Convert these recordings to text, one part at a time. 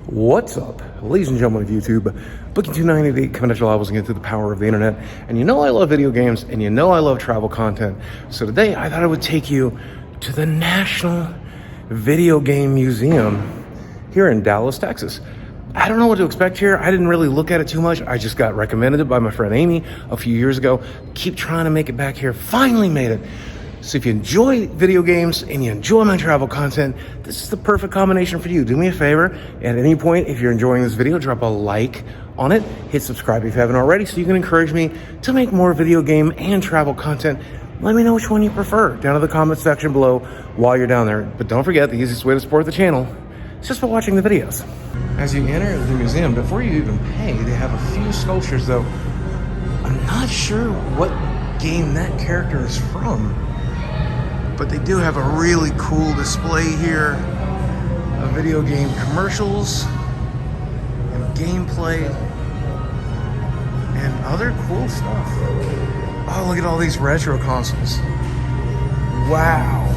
What's up, ladies and gentlemen of YouTube? Booking 298 coming at your levels again through the power of the internet. And you know I love video games, and you know I love travel content. So today I thought I would take you to the National Video Game Museum here in Dallas, Texas. I don't know what to expect here. I didn't really look at it too much. I just got recommended it by my friend Amy a few years ago. Keep trying to make it back here. Finally made it. So if you enjoy video games and you enjoy my travel content, this is the perfect combination for you. Do me a favor, at any point, if you're enjoying this video, drop a like on it, hit subscribe if you haven't already, so you can encourage me to make more video game and travel content. Let me know which one you prefer down in the comment section below while you're down there. But don't forget, the easiest way to support the channel is just by watching the videos. As you enter the museum, before you even pay, they have a few sculptures, though I'm not sure what game that character is from. But they do have a really cool display here of video game commercials and gameplay and other cool stuff. Oh, look at all these retro consoles. Wow.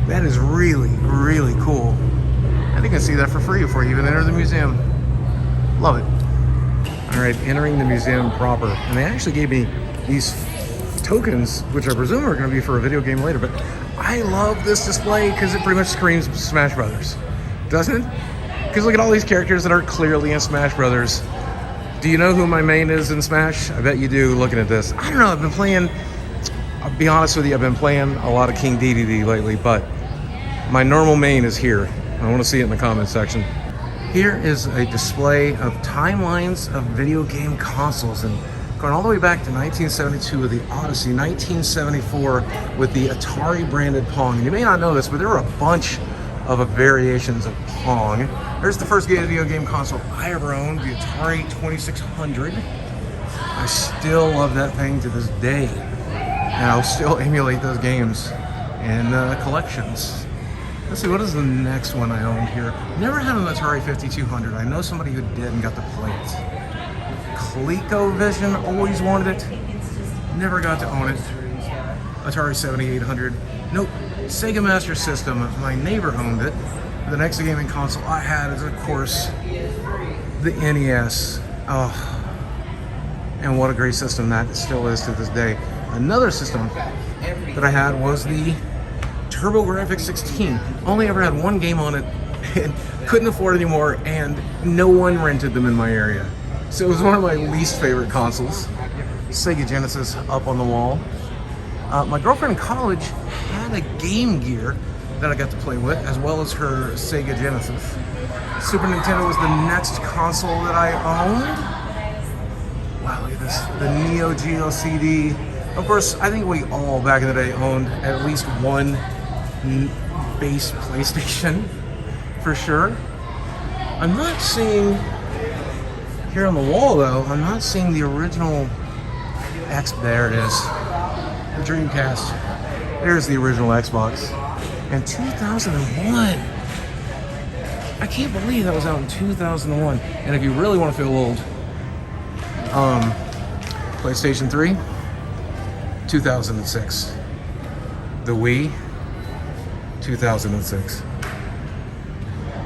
That is really, really cool. And you can see that for free before you even enter the museum. Love it. All right, entering the museum proper. And they actually gave me these tokens, which I presume are going to be for a video game later, but I love this display because it pretty much screams Smash Brothers, doesn't it? Because look at all these characters that are clearly in Smash Brothers. Do you know who my main is in Smash? I bet you do, looking at this. I don't know, I've been playing, I'll be honest with you, I've been playing a lot of King Dedede lately, but my normal main is here. I want to see it in the comment section. Here is a display of timelines of video game consoles, and going all the way back to 1972 with the Odyssey, 1974 with the Atari branded Pong. And you may not know this, but there were a bunch of variations of Pong. There's the first video game console I ever owned, the Atari 2600. I still love that thing to this day. And I'll still emulate those games in collections. Let's see, what is the next one I owned here? Never had an Atari 5200. I know somebody who did and got to play it. ColecoVision, always wanted it, never got to own it. Atari 7800, nope. Sega Master System, my neighbor owned it. The next gaming console I had is, of course, the NES. Oh, and what a great system that still is to this day. Another system that I had was the TurboGrafx 16. Only ever had one game on it, and couldn't afford it anymore, and no one rented them in my area. So it was one of my least favorite consoles. Sega Genesis up on the wall. My girlfriend in college had a Game Gear that I got to play with, as well as her Sega Genesis. Super Nintendo was the next console that I owned. Wow, look at this. The Neo Geo CD. Of course, I think we all back in the day owned at least one base PlayStation, for sure. I'm not seeing here on the wall, though, I'm not seeing the original there it is. The Dreamcast. There's the original Xbox. And 2001. I can't believe that was out in 2001. And if you really want to feel old, PlayStation 3, 2006. The Wii, 2006.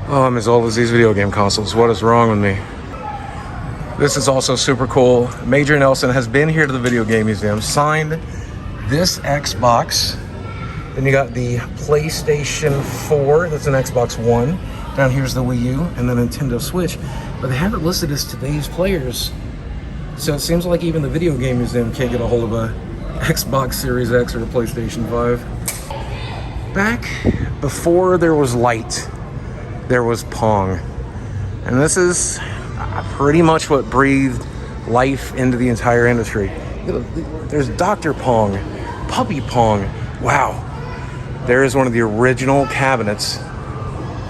Oh, I'm as old as these video game consoles. What is wrong with me? This is also super cool. Major Nelson has been here to the Video Game Museum, signed this Xbox. Then you got the PlayStation 4, that's an Xbox One. Down here's the Wii U and the Nintendo Switch. But they have it listed as today's players. So it seems like even the Video Game Museum can't get a hold of a Xbox Series X or a PlayStation 5. Back before there was light, there was Pong. And this is pretty much what breathed life into the entire industry. There's Dr. Pong, Puppy Pong. Wow. There is one of the original cabinets.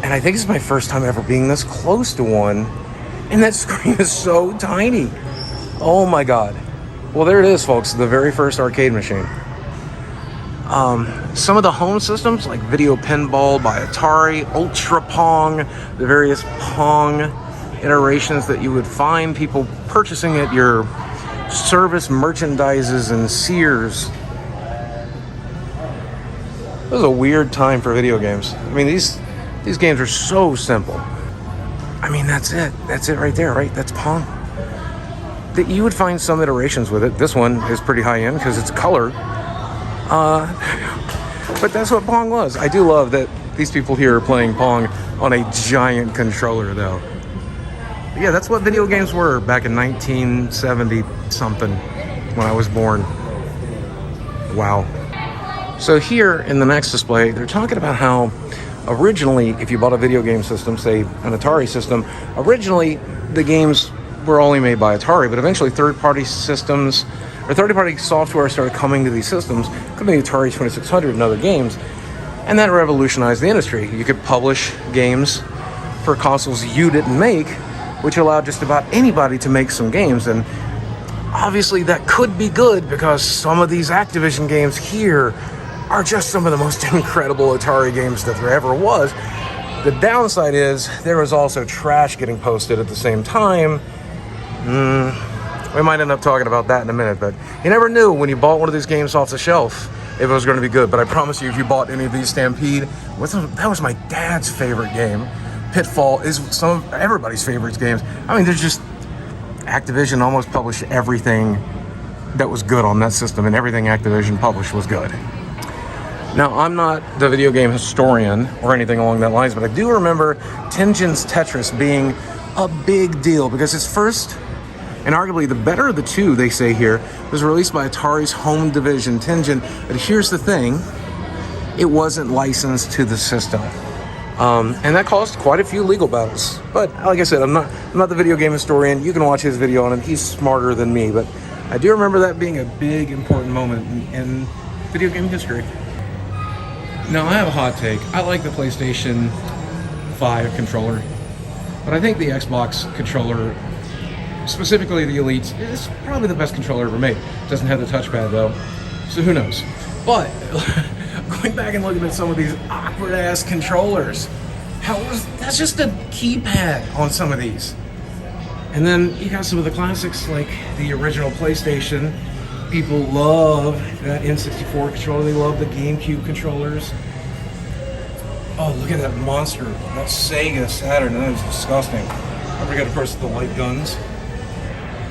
And I think it's my first time ever being this close to one. And that screen is so tiny. Oh my God. Well, there it is, folks. The very first arcade machine. Some of the home systems, like Video Pinball by Atari, Ultra Pong, the various Pong iterations that you would find people purchasing at your service merchandises and Sears. It was a weird time for video games. I mean, these These games are so simple. I mean, that's it. That's it right there, right? That's Pong. That you would find some iterations with it. This one is pretty high end because it's color. But that's what Pong was. I do love that these people here are playing Pong on a giant controller, though. But yeah, that's what video games were back in 1970 something when I was born. Wow. So here in the next display, they're talking about how originally, if you bought a video game system, say an Atari system, originally the games were only made by Atari, but eventually third-party systems or third-party software started coming to these systems, including Atari 2600 and other games, and that revolutionized the industry. You could publish games for consoles you didn't make, which allowed just about anybody to make some games. And obviously that could be good because some of these Activision games here are just some of the most incredible Atari games that there ever was. The downside is there was also trash getting posted at the same time. We might end up talking about that in a minute, but you never knew when you bought one of these games off the shelf if it was going to be good. But I promise you, if you bought any of these Stampede, that was my dad's favorite game. Pitfall is some of everybody's favorite games. I mean, there's just Activision almost published everything that was good on that system, and everything Activision published was good. Now, I'm not the video game historian or anything along that lines, but I do remember Tengen's Tetris being a big deal because its first, and arguably the better of the two, they say here, was released by Atari's home division, Tengen. But here's the thing, it wasn't licensed to the system. And that caused quite a few legal battles. But like I said, I'm not the video game historian. You can watch his video on it. He's smarter than me. But I do remember that being a big, important moment in video game history. Now, I have a hot take. I like the PlayStation 5 controller. But I think the Xbox controller, specifically the Elite, is probably the best controller ever made. Doesn't have the touchpad, though. So who knows? But going back and looking at some of these awkward-ass controllers, that's just a keypad on some of these. And then you got some of the classics, like the original PlayStation. People love that N64 controller. They love the GameCube controllers. Oh, look at that monster. That Sega Saturn. That is disgusting. I forgot, of course, the light guns.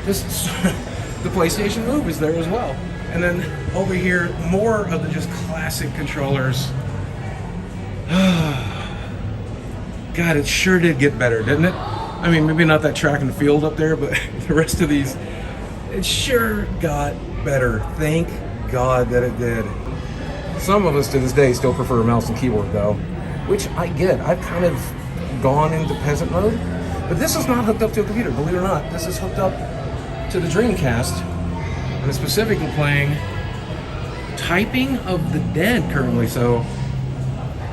The PlayStation Move is there as well. And then over here, more of the just classic controllers. God, it sure did get better, didn't it? I mean, maybe not that track and field up there, but the rest of these, it sure got better. Thank God that it did. Some of us to this day still prefer a mouse and keyboard, though, which I get. I've kind of gone into peasant mode, but this is not hooked up to a computer, believe it or not. This is hooked up to the Dreamcast, and it's specifically playing Typing of the Dead currently. So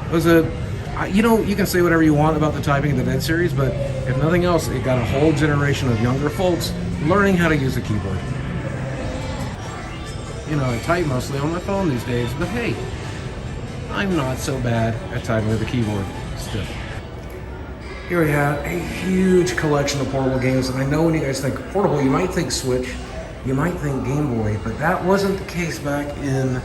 it was you can say whatever you want about the Typing of the Dead series, but if nothing else, it got a whole generation of younger folks learning how to use a keyboard. You know, I type mostly on my phone these days, but hey, I'm not so bad at typing with a keyboard still. Here we have a huge collection of portable games, and I know when you guys think portable, you might think Switch, you might think Game Boy, but that wasn't the case back in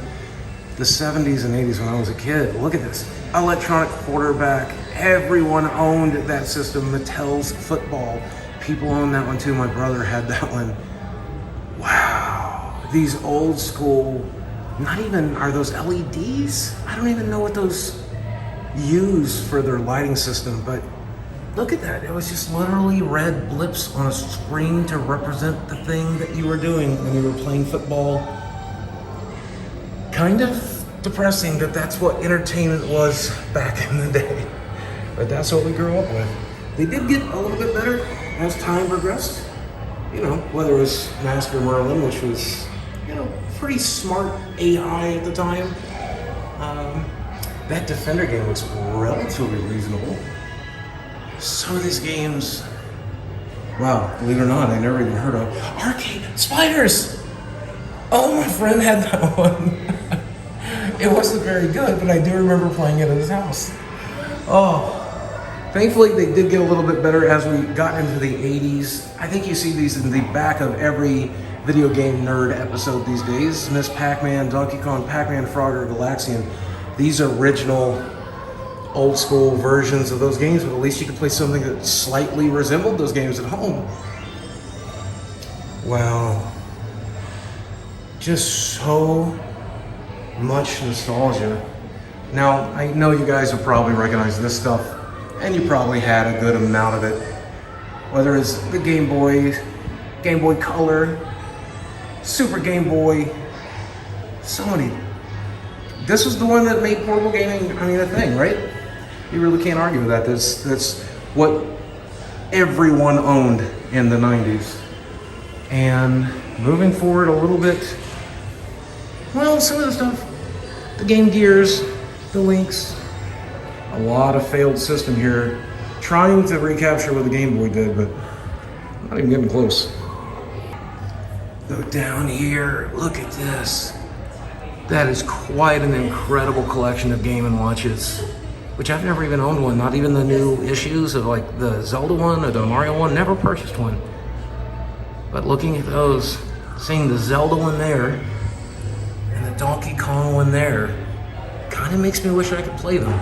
the 70s and 80s when I was a kid. Look at this. Electronic quarterback. Everyone owned that system. Mattel's football. People owned that one too. My brother had that one. Wow. These old school, are those LEDs? I don't even know what those use for their lighting system, but look at that. It was just literally red blips on a screen to represent the thing that you were doing when you were playing football. Kind of depressing that that's what entertainment was back in the day. But that's what we grew up with. They did get a little bit better as time progressed. You know, whether it was Master Merlin, which was, pretty smart AI at the time. That Defender game looks relatively reasonable. Some of these games, wow, believe it or not, I never even heard of. Arcade Spiders! Oh, my friend had that one. It wasn't very good, but I do remember playing it at his house. Oh, thankfully they did get a little bit better as we got into the 80s. I think you see these in the back of every video game nerd episode these days. Miss Pac-Man, Donkey Kong, Pac-Man, Frogger, Galaxian. These original old school versions of those games, but at least you could play something that slightly resembled those games at home. Wow. Just so much nostalgia. Now, I know you guys will probably recognize this stuff, and you probably had a good amount of it. Whether it's the Game Boy Color, Super Game Boy, so many. This was the one that made portable gaming, a thing, right? You really can't argue with that. That's what everyone owned in the 90s. And moving forward a little bit, well, some of the stuff, the Game Gears, the Lynx, a lot of failed system here, trying to recapture what the Game Boy did, but not even getting close. Go down here, look at this. That is quite an incredible collection of Game & Watches, which I've never even owned one, not even the new issues of like the Zelda one or the Mario one, never purchased one. But looking at those, seeing the Zelda one there, and the Donkey Kong one there, kind of makes me wish I could play them.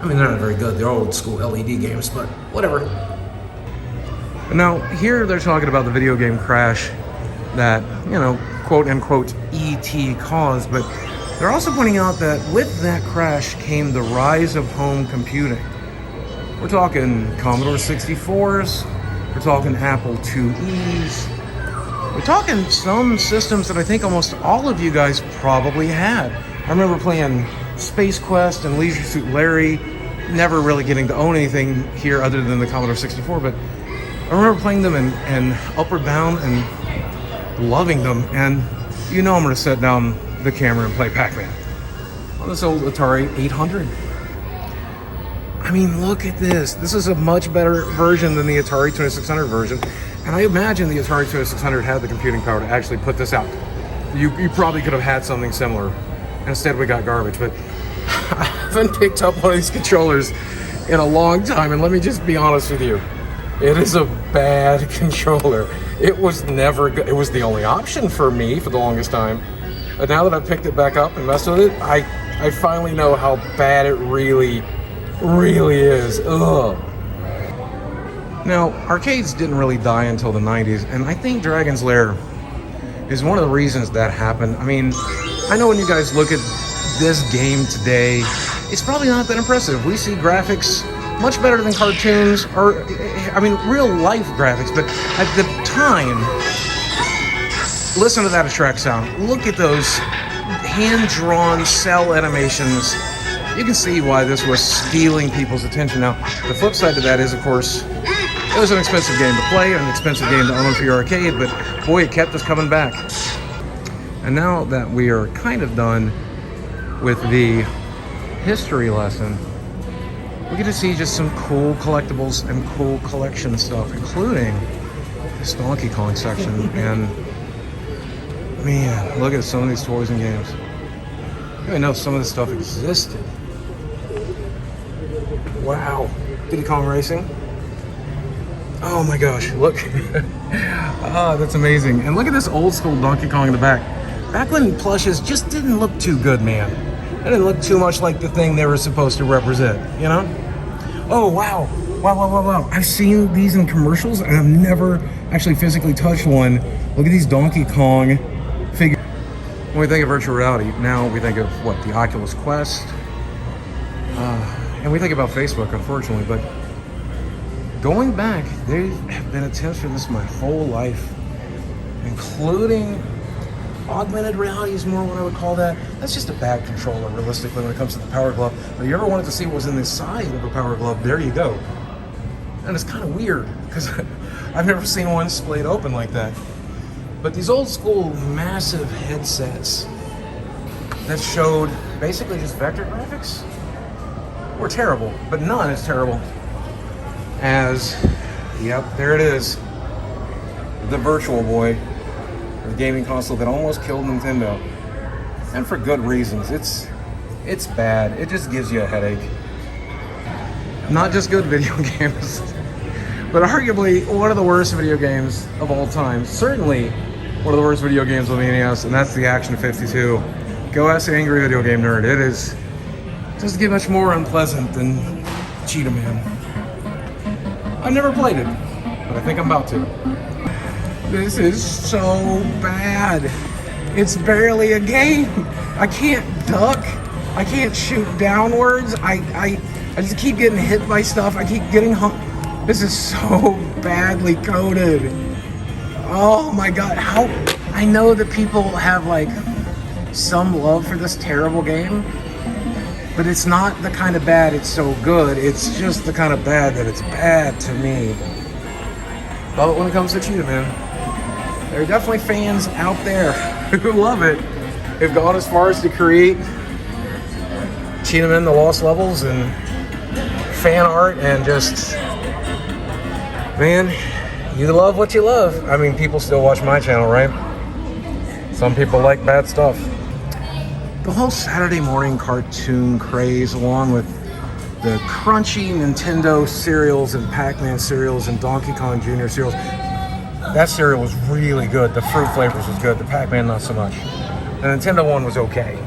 They're not very good, they're old school LED games, but whatever. Now, here they're talking about the video game crash that, quote unquote, E.T. caused, but they're also pointing out that with that crash came the rise of home computing. We're talking Commodore 64s, we're talking Apple IIe's, we're talking some systems that I think almost all of you guys probably had. I remember playing Space Quest and Leisure Suit Larry, never really getting to own anything here other than the Commodore 64, but I remember playing them in Upward Bound and loving them, and I'm going to set down the camera and play Pac-Man on this old Atari 800. Look at this. This is a much better version than the Atari 2600 version, and I imagine the Atari 2600 had the computing power to actually put this out. You probably could have had something similar. Instead, we got garbage, but I haven't picked up one of these controllers in a long time, and let me just be honest with you. It is a bad controller. It was never good. It was the only option for me for the longest time. But now that I've picked it back up and messed with it, I finally know how bad it really, really is. Ugh. Now, arcades didn't really die until the 90s, and I think Dragon's Lair is one of the reasons that happened. I know when you guys look at this game today, it's probably not that impressive. We see graphics much better than cartoons, or real life graphics, but at the time, listen to that attract sound. Look at those hand-drawn cell animations. You can see why this was stealing people's attention. Now, the flip side to that is, of course, it was an expensive game to play, an expensive game to own for your arcade, but boy, it kept us coming back. And now that we are kind of done with the history lesson, we get to see just some cool collectibles and cool collection stuff, including this Donkey Kong section. And man, look at some of these toys and games. I didn't even know some of this stuff existed. Wow. Diddy Kong Racing. Oh my gosh, look. That's amazing. And look at this old school Donkey Kong in the back. Back when plushes just didn't look too good, man. It didn't look too much like the thing they were supposed to represent, Oh, wow. Wow. I've seen these in commercials, and I've never actually physically touched one. Look at these Donkey Kong figures. When we think of virtual reality, now we think of, the Oculus Quest. And we think about Facebook, unfortunately, but going back, there have been attempts for this my whole life, including augmented reality is more what I would call that. That's just a bad controller, realistically, when it comes to the Power Glove. But if you ever wanted to see what was in the side of a Power Glove, there you go. And it's kind of weird, because I've never seen one splayed open like that. But these old school massive headsets that showed basically just vector graphics were terrible, but none as terrible as, yep, there it is, the Virtual Boy, the gaming console that almost killed Nintendo, and for good reasons. It's bad. It just gives you a headache. Not just good video games, but arguably one of the worst video games of all time. Certainly one of the worst video games on the NES, and that's the Action 52. Go ask the angry video game nerd. Doesn't get much more unpleasant than Cheetah Man. I've never played it, but I think I'm about to. This is so bad. It's barely a game. I can't duck. I can't shoot downwards. I just keep getting hit by stuff. I keep getting hung. This is so badly coded. Oh my god. How? I know that people have like some love for this terrible game, but it's not the kind of bad it's so good. It's just the kind of bad that it's bad to me. But when it comes to Cheetah Man, there are definitely fans out there who love it. They've gone as far as to create Cheetah Man: The Lost Levels and fan art, and just, man, you love what you love. I mean, people still watch my channel, right? Some people like bad stuff. The whole Saturday morning cartoon craze, along with the crunchy Nintendo cereals and Pac-Man cereals and Donkey Kong Jr. cereals, that cereal was really good. The fruit flavors was good. The Pac-Man, not so much. The Nintendo one was okay.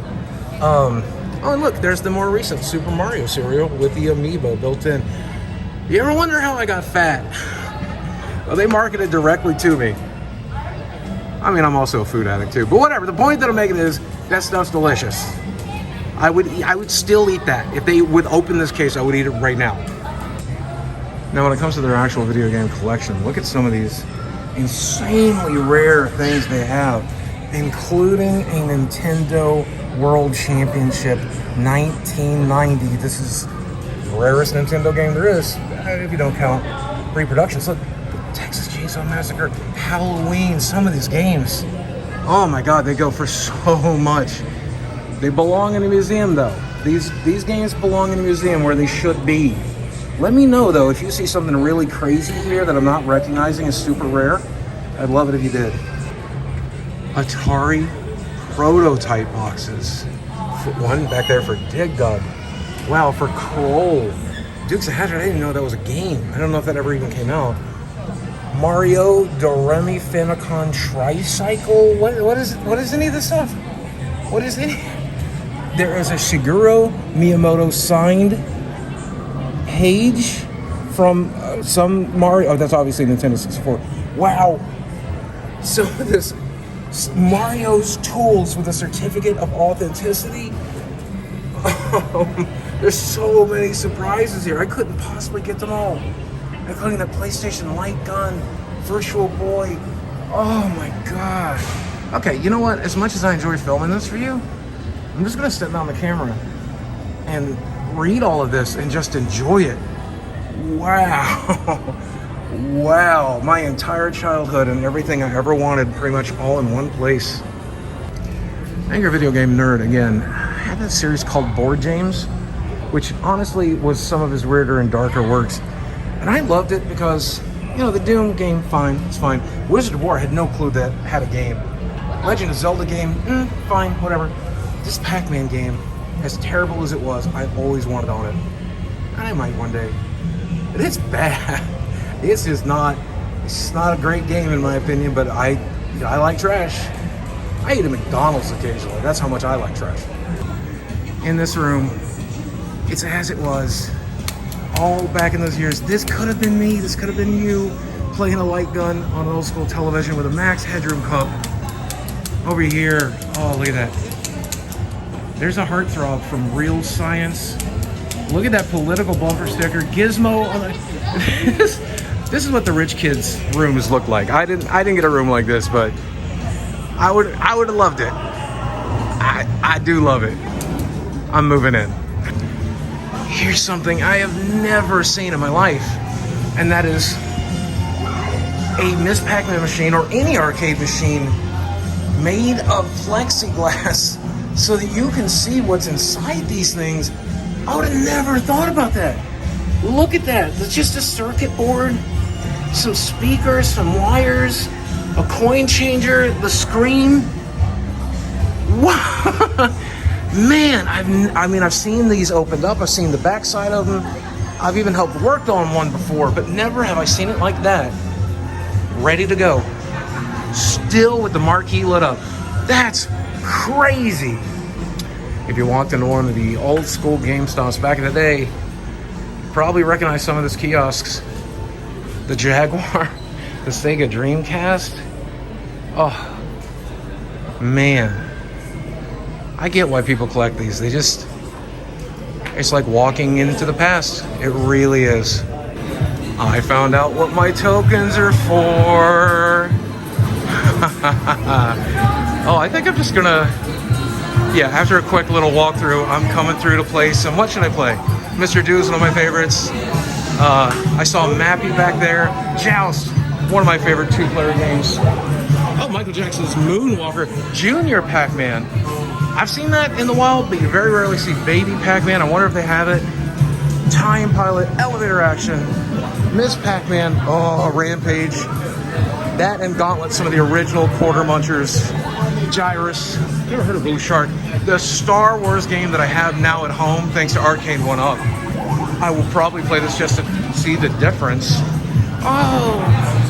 Oh, and look, there's the more recent Super Mario cereal with the amiibo built in. You ever wonder how I got fat? Well, they marketed directly to me. I mean, I'm also a food addict too, but whatever. The point that I'm making is that stuff's delicious. I would still eat that. If they would open this case, I would eat it right now. Now, when it comes to their actual video game collection, look at some of these insanely rare things they have, including a Nintendo World Championship 1990. This is the rarest Nintendo game there is, if you don't count reproductions. Look, Texas Chainsaw Massacre, Halloween, some of these games. Oh my god, they go for so much. They belong in a museum though. These games belong in a museum where they should be. Let me know though if you see something really crazy here that I'm not recognizing as super rare. I'd love it if you did. Atari prototype boxes. One back there for Dig Dug. Wow, for Kroll. Dukes of Hazzard, I didn't know that was a game. I don't know if that ever even came out. Mario Doremi Famicom Tricycle. What is any of this stuff? What is any? There is a Shigeru Miyamoto signed page from some Mario. Oh, that's obviously Nintendo 64. Wow. So this Mario's tools with a certificate of authenticity. There's so many surprises here. I couldn't possibly get them all. Including the PlayStation Light Gun, Virtual Boy. Oh my god. Okay, you know what? As much as I enjoy filming this for you, I'm just gonna step down the camera and read all of this and just enjoy it. Wow. Wow. My entire childhood and everything I ever wanted pretty much all in one place. Angry Video Game Nerd, again, had this series called Board Games, which honestly was some of his weirder and darker works. And I loved it because, you know, the Doom game, fine, it's fine. Wizard of War, I had no clue that had a game. Legend of Zelda game, fine, whatever. This Pac-Man game, as terrible as it was, I always wanted on it. And I might one day. And it's bad. It's just not a great game in my opinion, but I like trash. I eat at McDonald's occasionally. That's how much I like trash. In this room, it's as it was. All back in those years. This could have been me, this could have been you, playing a light gun on an old school television with a max headroom cup. Over here, oh look at that. There's a heartthrob from Real Science. Look at that political bumper sticker. Gizmo on the this is what the rich kids' rooms look like. I didn't get a room like this, but I would have loved it. I do love it. I'm moving in. Here's something I have never seen in my life, and that is a Miss Pac-Man machine or any arcade machine made of plexiglass so that you can see what's inside these things. I would have never thought about that. Look at that. It's just a circuit board, some speakers, some wires, a coin changer, the screen. Wow. Man, I've seen these opened up. I've seen the backside of them. I've even helped work on one before, but never have I seen it like that. Ready to go. Still with the marquee lit up. That's crazy. If you walked into one of the old school GameStops back in the day, you probably recognize some of those kiosks. The Jaguar, the Sega Dreamcast. Oh, man. I get why people collect these. It's like walking into the past. It really is. I found out what my tokens are for. Oh, I think I'm just gonna, after a quick little walkthrough, I'm coming through to play some, what should I play? Mr. Do is one of my favorites. I saw Mappy back there. Joust, one of my favorite 2-player games. Oh, Michael Jackson's Moonwalker. Junior Pac-Man. I've seen that in the wild, but you very rarely see Baby Pac-Man. I wonder if they have it. Time Pilot, Elevator Action, Miss Pac-Man, oh, Rampage. That and Gauntlet, some of the original Quarter Munchers. Gyrus, you ever heard of Blue Shark? The Star Wars game that I have now at home, thanks to Arcade 1-Up. I will probably play this just to see the difference. Oh,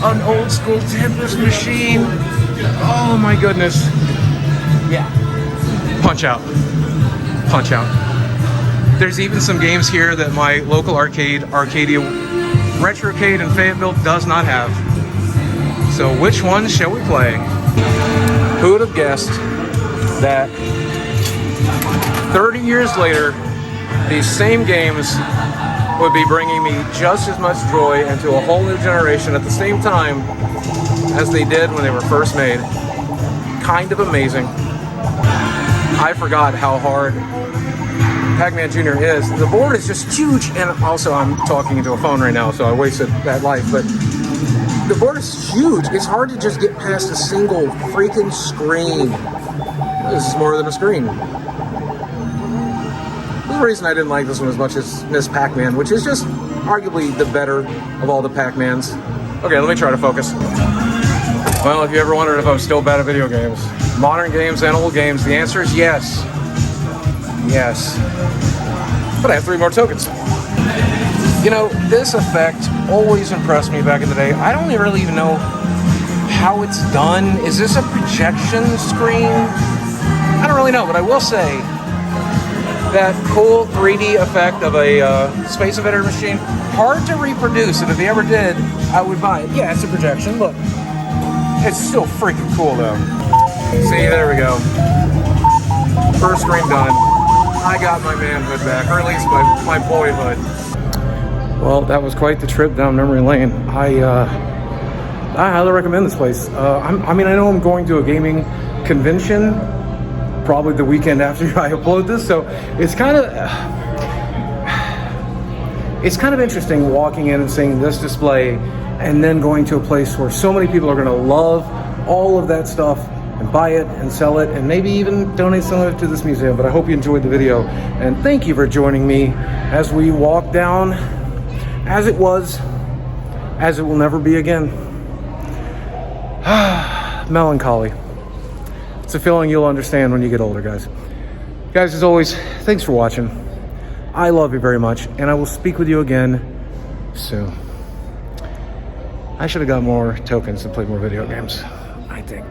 an old school Tempest machine. Oh my goodness. Yeah. Punch Out. Punch Out. There's even some games here that my local arcade, Arcadia Retrocade in Fayetteville, does not have. So which one shall we play? Who would have guessed that 30 years later, these same games would be bringing me just as much joy into a whole new generation at the same time as they did when they were first made. Kind of amazing. I forgot how hard Pac-Man Jr. is. The board is just huge, and also I'm talking into a phone right now, so I wasted that life, but the board is huge. It's hard to just get past a single freaking screen. This is more than a screen. The reason I didn't like this one as much as Miss Pac-Man, which is just arguably the better of all the Pac-Mans. Okay, let me try to focus. Well, if you ever wondered if I was still bad at video games, modern games and old games, the answer is yes. Yes. But I have 3 more tokens. You know, this effect always impressed me back in the day. I don't really even know how it's done. Is this a projection screen? I don't really know, but I will say that cool 3D effect of a Space Invader machine, hard to reproduce, and if they ever did, I would buy it. Yeah, it's a projection, look. It's still freaking cool though. See, there we go. First screen done. I got my manhood back, or at least my boyhood. Well, that was quite the trip down memory lane. I highly recommend this place. I know I'm going to a gaming convention probably the weekend after I upload this, so it's kind of interesting walking in and seeing this display and then going to a place where so many people are going to love all of that stuff and buy it and sell it and maybe even donate some of it to this museum. But I hope you enjoyed the video, and thank you for joining me as we walk down as it was, as it will never be again. Melancholy. It's a feeling you'll understand when you get older, guys. Guys, as always, thanks for watching. I love you very much, and I will speak with you again soon. I should have got more tokens and played more video games, I think.